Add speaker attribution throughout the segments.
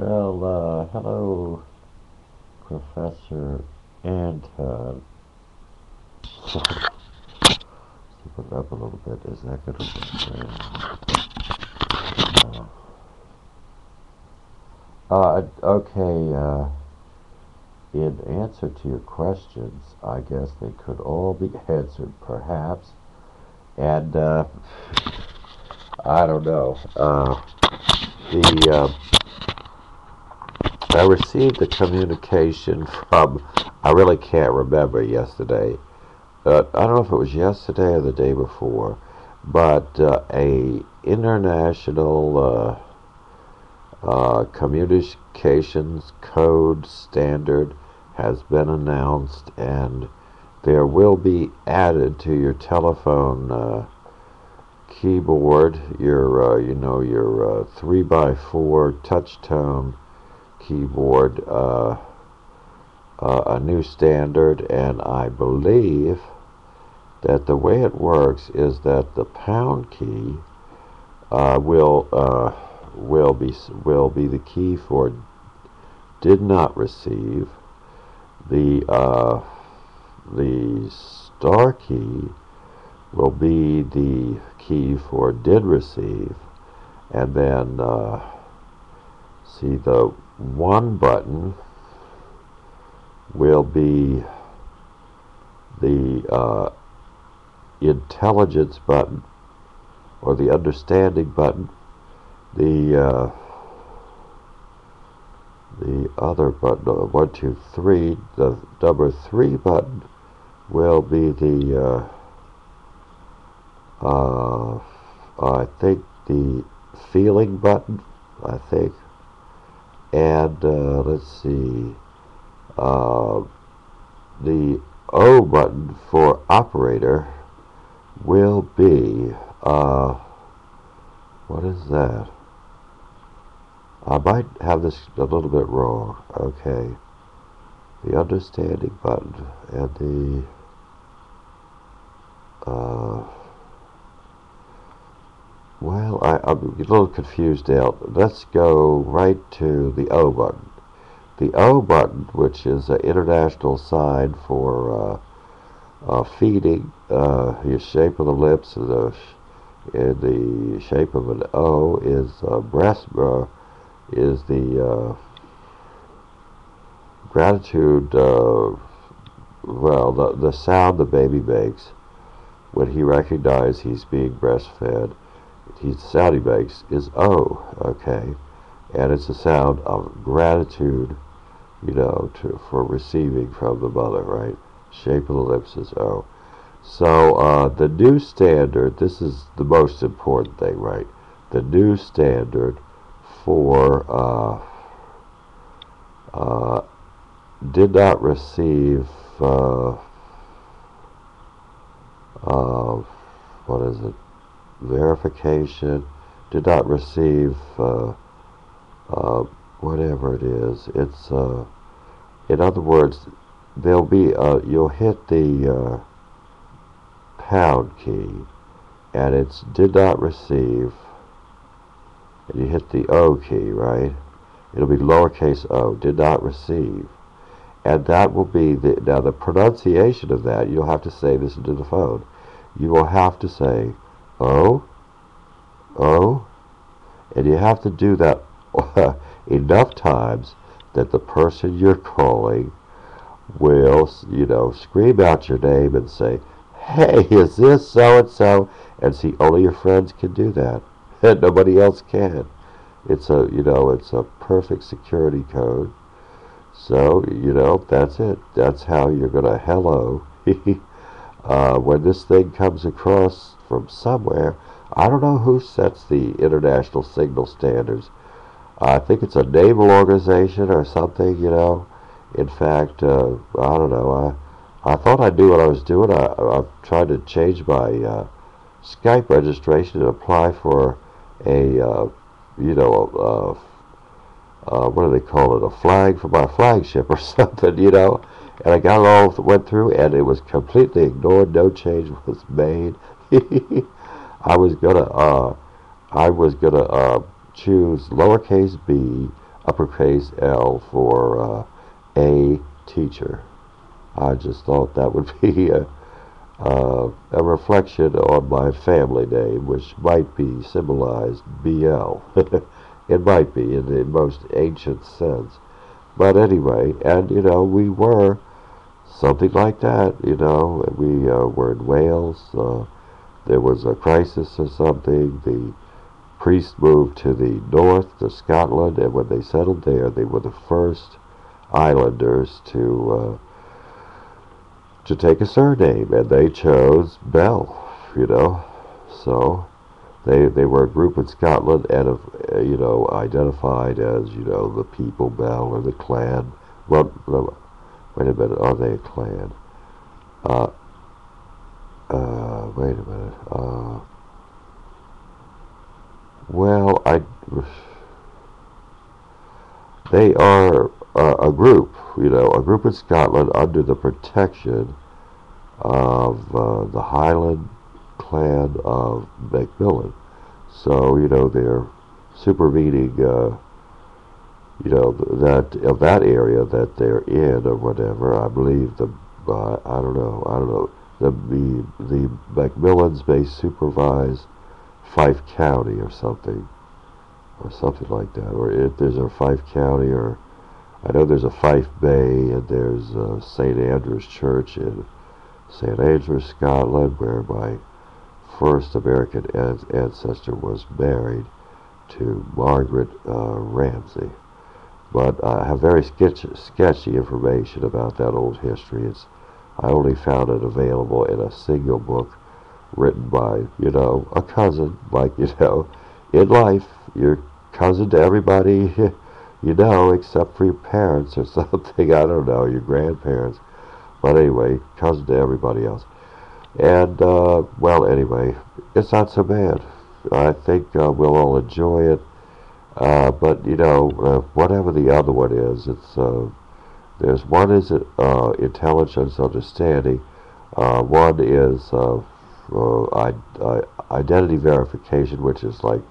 Speaker 1: Hello, Professor Anton. Keep it up a little bit. Is that good? Okay, in answer to your questions, I guess they could all be answered, perhaps. And, I don't know. The I received a communication from, I really can't remember yesterday. I don't know if it was yesterday or the day before, but a international communications code standard has been announced, and there will be added to your telephone keyboard, your 3x4 touch tone keyboard, a new standard, and I believe that the way it works is that the pound key will be the key for did not receive. The star key will be the key for did receive, and then see, the one button will be the intelligence button, or the understanding button. The other button, 1, 2, 3, the number 3 button will be the I think the feeling button, I think. And let's see, the O button for operator will be, what is that? I might have this a little bit wrong. Okay. The understanding button and the well, I'm a little confused now. Let's go right to the O button. The O button, which is an international sign for feeding, your shape of the lips, and the shape of an O is breast, is the gratitude, the sound the baby makes when he recognizes he's being breastfed. The sound he makes is O, okay? And it's a sound of gratitude, for receiving from the mother, right? Shape of the lips is O. So the new standard, this is the most important thing, right? The new standard for did not receive, what is it? Verification, did not receive, whatever it is. It's, in other words, there'll be, you'll hit the pound key, and it's did not receive, and you hit the O key, right? It'll be lowercase o, did not receive. And that will be now the pronunciation of that, you'll have to say this into the phone. You will have to say, O, O, and you have to do that enough times that the person you're calling will, scream out your name and say, hey, is this so-and-so? And see, only your friends can do that. And nobody else can. It's a perfect security code. So, that's it. That's how you're going to hello. When this thing comes across from somewhere, I don't know who sets the international signal standards. I think it's a naval organization or something, In fact, I don't know. I thought I knew what I was doing. I've tried to change my Skype registration and apply for a, what do they call it, a flag for my flagship or something, And I got it all, went through, and it was completely ignored. No change was made. I was gonna choose lowercase b, uppercase L for a teacher. I just thought that would be a reflection on my family name, which might be symbolized BL. It might be in the most ancient sense. But anyway, and we were something like that. We were in Wales. There was a crisis or something. The priest moved to the north, to Scotland, and when they settled there, they were the first islanders to take a surname, and they chose Bell. So they were a group in Scotland, and identified as the people Bell or the clan. Well, no, wait a minute, are they a clan? Wait a minute. Well, they are a group, a group in Scotland under the protection of the Highland clan of Macmillan. So, they're supervening, that of that area that they're in or whatever. I believe I don't know. The Macmillans may supervise Fife County or something like that. Or if there's a Fife County, or I know there's a Fife Bay, and there's St. Andrew's Church in St. Andrews, Scotland, where my first American ancestor was married to Margaret Ramsay. But I have very sketchy information about that old history. I only found it available in a single book written by, a cousin, like, in life, you're cousin to everybody, except for your parents or something. I don't know, your grandparents. But anyway, cousin to everybody else. And, well, anyway, it's not so bad. I think we'll all enjoy it. But, whatever the other one is, there's one is intelligence, understanding. One is identity verification, which is like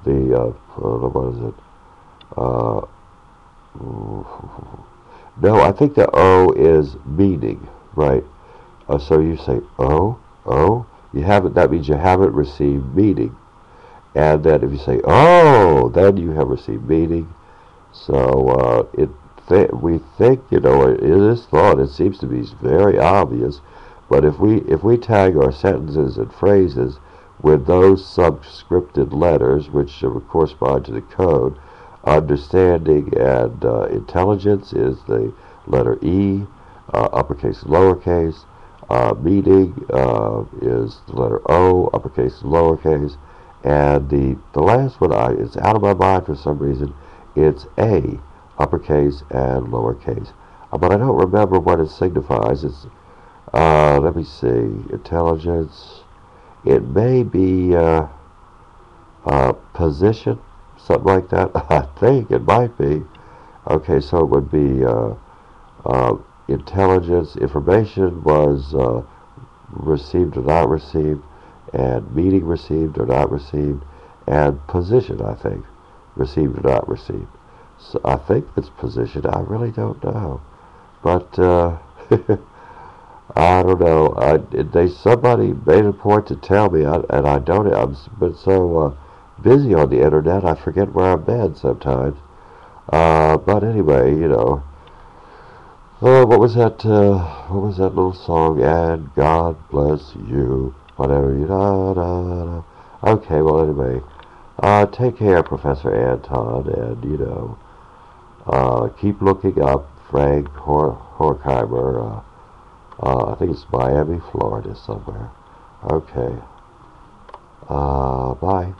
Speaker 1: what is it? No, I think the O is meaning, right? So you say you haven't. That means you haven't received meaning, and then if you say then you have received meaning. So we think, it is thought. It seems to be very obvious, but if we tag our sentences and phrases with those subscripted letters, which correspond to the code, understanding and intelligence is the letter E, uppercase and lowercase. Meaning is the letter O, uppercase and lowercase. And the last one, it's out of my mind for some reason. It's A, uppercase and lowercase. But I don't remember what it signifies. It's, let me see, intelligence. It may be position, something like that. I think it might be. Okay, so it would be intelligence, information was received or not received, and meaning received or not received, and position, I think, received or not received. So I think it's position. I really don't know, but I don't know. Somebody made a point to tell me, and I don't. I've been so busy on the internet, I forget where I'm at sometimes. But anyway, what was that? What was that little song? And God bless you, whatever Okay, well anyway, take care, Professor Anton, and keep looking up Frank Horkheimer. I think it's Miami, Florida, somewhere. Okay. Bye.